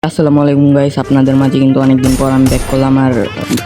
আসসালামু আলাইকুম গাইস, আপনাদের মাঝে কিন্তু অনেকদিন পর আমি ব্যাক করলাম। আর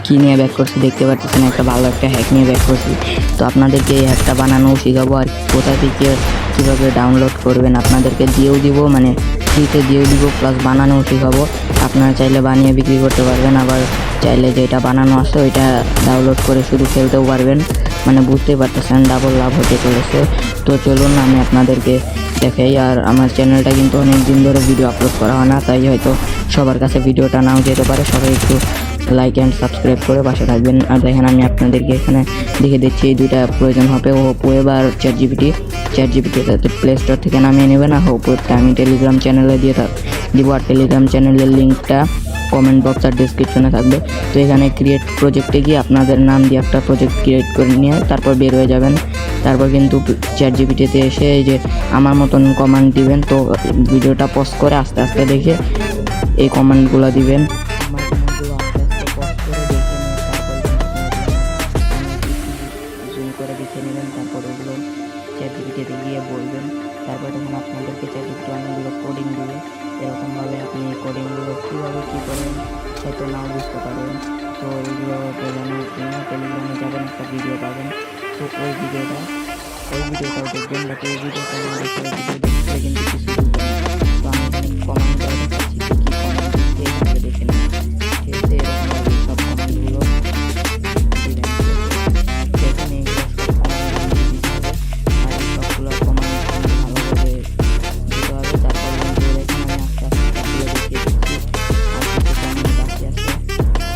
কী নিয়ে ব্যাক করছি দেখতে পাচ্ছেন, একটা ভালো একটা হ্যাক নিয়ে ব্যাক করছি। তো আপনাদেরকে এই হ্যাকটা বানানো শেখাবো, আর কোথা থেকে কীভাবে ডাউনলোড করবেন আপনাদেরকে দিয়েও দিব, মানে ফ্রিতে দিয়েও দিব, প্লাস বানানোও শেখাবো। আপনারা চাইলে বানিয়ে বিক্রি করতে পারবেন, আবার চাইলে যেটা বানানো আছে ওইটা ডাউনলোড করে শুধু খেলতেও পারবেন। মানে বুঝতেই পারতেছেন, ডাবল লাভ হতে চলেছে। তো চলুন আমি আপনাদেরকে দেখাই। আর আমার চ্যানেলটা কিন্তু অনেক দিন ধরে ভিডিও আপলোড করা হয় না, তাই হয়তো সবার কাছে ভিডিওটা নাও যেতে পারে। সবাই একটু লাইক অ্যান্ড সাবস্ক্রাইব করে পাশে থাকবেন। আর দেখেন, আমি আপনাদেরকে এখানে দেখে দিচ্ছি এই দুইটা প্রয়োজন হবে, ওপো ওয়েব আর চ্যাট জিপিটি প্লে স্টোর থেকে নামিয়ে নেবেন। আর ওপো ওয়েবটা আমি টেলিগ্রাম চ্যানেলে দিব, আর টেলিগ্রাম চ্যানেলের লিঙ্কটা কমেন্ট বক্স আর ডিসক্রিপশনে থাকবে। তো এখানে ক্রিয়েট প্রজেক্টে গিয়ে আপনাদের নাম দিয়ে একটা প্রজেক্ট ক্রিয়েট করে নিয়ে তারপর বের হয়ে যাবেন। তারপর কিন্তু চ্যাট জিপিটিতে এসে এই যে আমার মতন কমান্ড দিবেন। তো ভিডিওটা পজ করে আস্তে আস্তে দেখে এই কমান্ডগুলো দিবেন। আমার কমান্ডগুলো আস্তে আস্তে পজ করে দেখে নিয়ে তারপর জুম করে দেখে নেবেন। তারপর ওগুলো চ্যাট জিপিটিতে গিয়ে বলবেন। তারপর তখন আপনাদেরকে চ্যাট জিপিটি অনেকগুলো কোডিং দিবে। এরকমভাবে আপনি কোডিংগুলো কীভাবে কী করেন হয়তো নাও বুঝতে পারবেন। তো এইগুলো বোঝানোর জন্য টেলিগ্রামে যাবেন, একটা ভিডিও পাবেন। তো ওই ভিডিওটাও দেখবেন, বাট এই ভিডিওটা না দেখে ভিডিও দেখতে কিন্তু কিছু বুঝবেন না। তো আমি এখানে কমেন্ট করে দেখাচ্ছি যে কী কমেন্ট দিচ্ছে, এইভাবে দেখে নেন। ঠিক আছে, এরকমভাবে সব কমেন্টগুলো দিবেন। এখানে এগুলো সব কমেন্টগুলো দিতে হবে, আর এই সবগুলো কমেন্ট ভালোভাবে দিতে হবে। তারপর এখানে আমি আস্তে আস্তে সবগুলো দেখিয়ে দিচ্ছি। আর কিছু কমেন্ট বাকি আছে,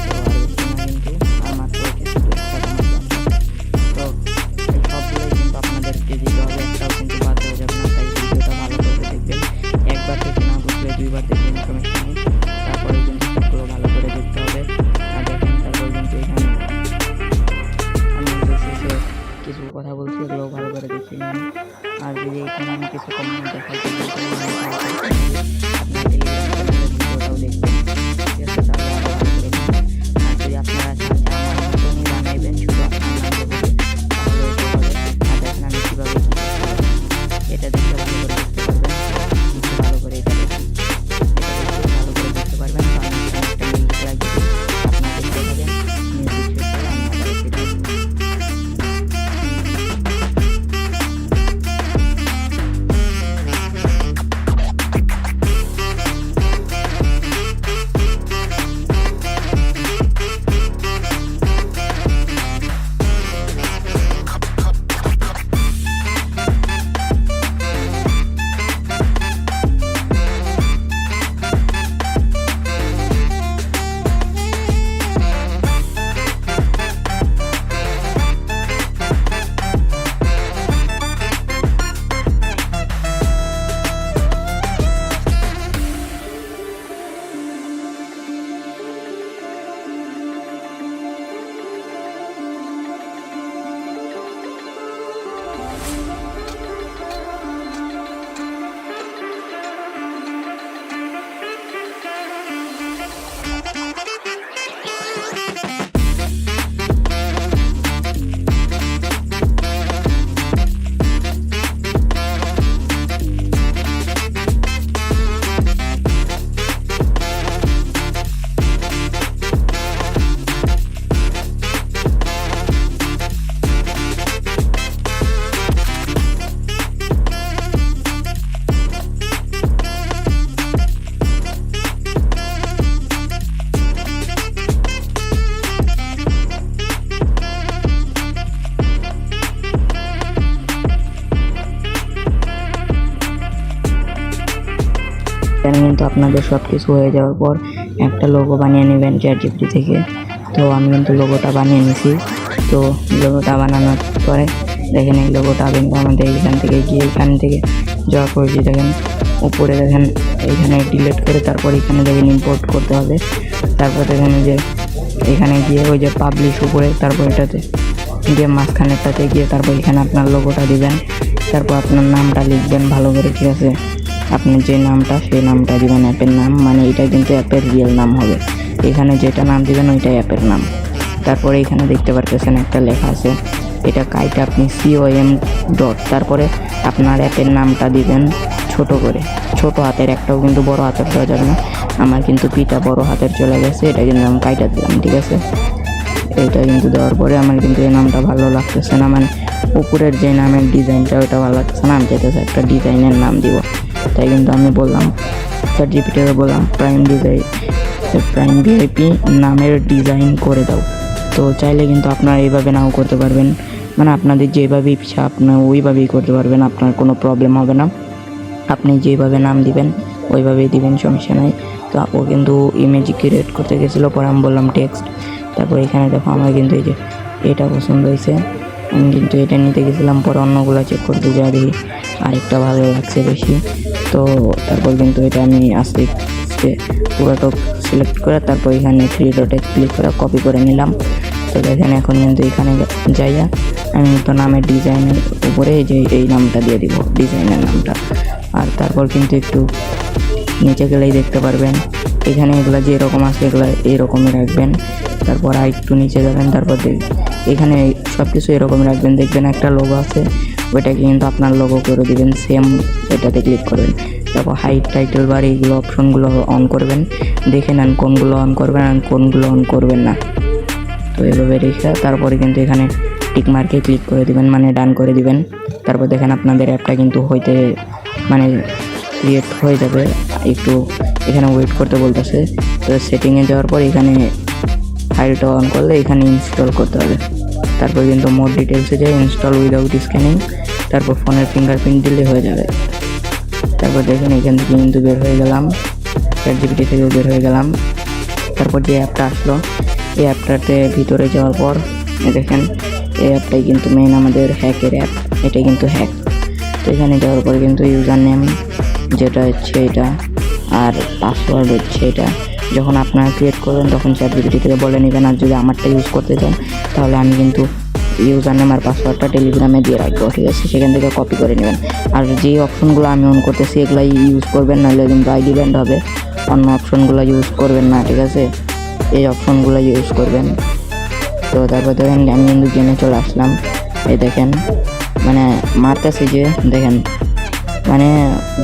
তো আর বেশি না, কিন্তু আর মাত্র কিছু কমেন্ট বাকি। তো এই সবগুলোই কিন্তু আপনাদেরকে দিতে হবে, একটাও কিন্তু বাদ হয়ে যাবে না। তাই ভিডিওটা ভালো করে দেখবেন, একবার দেখে না বুঝলে দুইবার দেখবেন, সমস্যা নেই। তারপরে কিন্তু সবগুলো ভালো করে দেখতে হবে। আর দেখেন, তারপর কিন্তু এখানে আমি শেষে কিছু কথা বলছি, এগুলো ভালো করে দেখে নিন। আর যদি এখানে আমি কিছু কমেন্ট দেখাই আপনার টেলিগ্রাম চ্যানেলের ভিডিওটাও দেখবেন। ঠিক আছে, তাহলে আরও ভালো করে দেখবেন। আর যদি আপনারা চান যে আমার মতনই বানাইবেন, শুধু আপনার নাম দেবেন, তাহলে হতে পারে। আর দেখেন আমি কীভাবে কী করতে পারি, এটা দেখতে ভালো করে দেখতে পারবেন। একটু ভালো করে এটা দেখুন, এটা দেখতে ভালো করে দেখতে পারবেন। তো আমি এখানে একটা মিউজিক লাগিয়ে দিই, আপনারা দেখতে পাবেন। মিউজিক শেষ করে আমি আবার ফিরে আসবো। কিন্তু আপনাদের সব কিছু হয়ে যাওয়ার পর একটা লোগো বানিয়ে নেবেন চ্যাট জিপিটি থেকে। তো আমি কিন্তু লোগোটা বানিয়ে নিছি। তো লোগোটা বানানোর পরে দেখেন, এই লোগোটা কিন্তু আমাদের এইখান থেকে গিয়ে এখান থেকে যাওয়ার পর যে দেখেন উপরে দেখেন এইখানে ডিলিট করে তারপর এখানে দেখেন ইম্পোর্ট করতে হবে। তারপর দেখেন যে এখানে গিয়ে ওই যে পাবলিশ উপরে, তারপর এটাতে গিয়ে মাঝখানেরটাতে গিয়ে তারপর এখানে আপনার লোগোটা দিবেন। তারপর আপনার নামটা লিখবেন ভালো করে, ঠিক আছে। আপনি যে নামটা সেই নামটা দিবেন, অ্যাপের নাম, মানে এটা কিন্তু অ্যাপের রিয়েল নাম হবে। এখানে যেটা নাম দিবেন ওইটাই অ্যাপের নাম। তারপরে এখানে দেখতে পারতেছেন একটা লেখা আছে, এটা কাইটা আপনি COM ডট, তারপরে আপনার অ্যাপের নামটা দিবেন ছোট করে, ছোট হাতের, একটাও কিন্তু বড় হাতের দেওয়া যাবে না। আমার কিন্তু পিটা বড় হাতের চলে গেছে, এটা কিন্তু আমি কাইটা দিলাম, ঠিক আছে। এটা কিন্তু দেওয়ার পরে আমার কিন্তু এই নামটা ভালো লাগতেছে না, মানে উপরের যে নামের ডিজাইনটা ওটা ভালো লাগতেছে না, আমি চাইতেছি একটা ডিজাইনের নাম দিব। তাই কিন্তু আমি বললাম ChatGPT-কে বললাম প্রাইম ভিআইপি নামের ডিজাইন করে দাও। তো চাইলে কিন্তু আপনারা এইভাবে নাও করতে পারবেন, মানে আপনাদের যেভাবে ইচ্ছা আপনার ওইভাবেই করতে পারবেন, আপনার কোনো প্রবলেম হবে না। আপনি যেভাবে নাম দিবেন ওইভাবেই দিবেন, সমস্যা নাই। তো ও কিন্তু ইমেজ ক্রিয়েট করতে গেছিলো, পরে আমি বললাম টেক্সট। তারপর এখানে দেখো আমার কিন্তু এই যে এটা পছন্দ হয়েছে, আমি কিন্তু এটা নিতে গেছিলাম, পরে অন্যগুলো চেক করতে যাই দেখি আরেকটা ভালো লাগছে বেশি। তো তারপর কিন্তু এটা আমি আস্তে আস্তে পুরোটা সিলেক্ট করে তারপর এখানে থ্রি ডটে ক্লিক করে কপি করে নিলাম। তো দেখেন এখন কিন্তু এখানে যাইয়া আমি তো নামের ডিজাইনের উপরে যে এই নামটা দিয়ে দিব, ডিজাইনের নামটা। আর তারপর কিন্তু একটু নিচে গেলেই দেখতে পারবেন এখানে এগুলো যেরকম আছে এগুলো এইরকমই রাখবেন। তারপর আর একটু নিচে যাবেন, তারপর এখানে সব কিছু এরকম রাখবেন। দেখবেন একটা লোগো আছে, ওইটাকে কিন্তু আপনার লোগো করে দিবেন, সেম এটাতে ক্লিক করবেন। তারপর হাইট, টাইটেল বার এইগুলো অপশনগুলো অন করবেন, দেখে নেন কোনগুলো অন করবেন আর কোনগুলো অন করবেন না। তো এভাবে রেখে তারপরে কিন্তু এখানে টিক মার্কে ক্লিক করে দিবেন, মানে ডান করে দিবেন। তারপর দেখেন আপনাদের অ্যাপটা কিন্তু মানে ক্রিয়েট হয়ে যাবে। একটু এখানে ওয়েট করতে বলতেছে। তো সেটিংয়ে যাওয়ার পর এখানে ফাইলটা অন করলে এখানে ইনস্টল করতে হবে। তারপর কিন্তু মোর ডিটেলসে যাই ইনস্টল উইদাউট স্ক্যানিং, তারপর ফোনের ফিঙ্গারপ্রিন্ট দিলে হয়ে যাবে। তারপর দেখেন এখান থেকে কিন্তু বের হয়ে গেলাম, ChatGPT থেকেও বের হয়ে গেলাম। তারপর যে অ্যাপটা আসলো এই অ্যাপটাতে ভিতরে যাওয়ার পর দেখেন এই অ্যাপটাই কিন্তু মেইন আমাদের হ্যাকের অ্যাপ, এটাই কিন্তু হ্যাক। তো এখানে যাওয়ার পর কিন্তু ইউজার নেম যেটা হচ্ছে এটা আর পাসওয়ার্ড হচ্ছে এটা। যখন আপনারা ক্রিয়েট করবেন তখন ChatGPT থেকে বলে নেবেন। আর যদি আমারটা ইউজ করতে চান তাহলে আমি কিন্তু ইউজার নেম আর পাসওয়ার্ডটা টেলিগ্রামে দিয়ে রাখবো, ঠিক আছে, সেখান থেকে কপি করে নেবেন। আর যে অপশনগুলো আমি অন করতেছি এগুলাই ইউজ করবেন, নাহলে কিন্তু আইডি ব্যান্ড হবে। অন্য অপশনগুলো ইউজ করবেন না, ঠিক আছে, এই অপশনগুলো ইউজ করবেন। তো তারপর দেখেন আমি কিন্তু গেমে চলে আসলাম। এই দেখেন মানে মারতেছি যে দেখেন মানে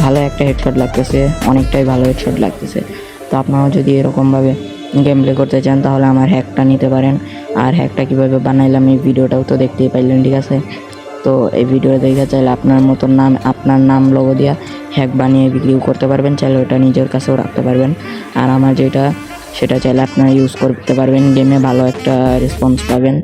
ভালো একটা হেডশট লাগতেছে, অনেকটাই ভালো হেডশট লাগতেছে। তো আপনারাও যদি এরকমভাবে গেম প্লে করতে চান তাহলে আমার হ্যাকটা নিতে পারেন। আর হ্যাকটা কীভাবে বানাইলাম এই ভিডিওটাও তো দেখতেই পাইলেন, ঠিক আছে। তো এই ভিডিও দেখে চাইলে আপনার নাম লোগো দিয়া হ্যাক বানিয়ে বিক্রিও করতে পারবেন, চাইলে ওটা নিজের কাছেও রাখতে পারবেন। আর আমার যেটা সেটা চাইলে আপনারা ইউজ করতে পারবেন, গেমে ভালো একটা রেসপন্স পাবেন।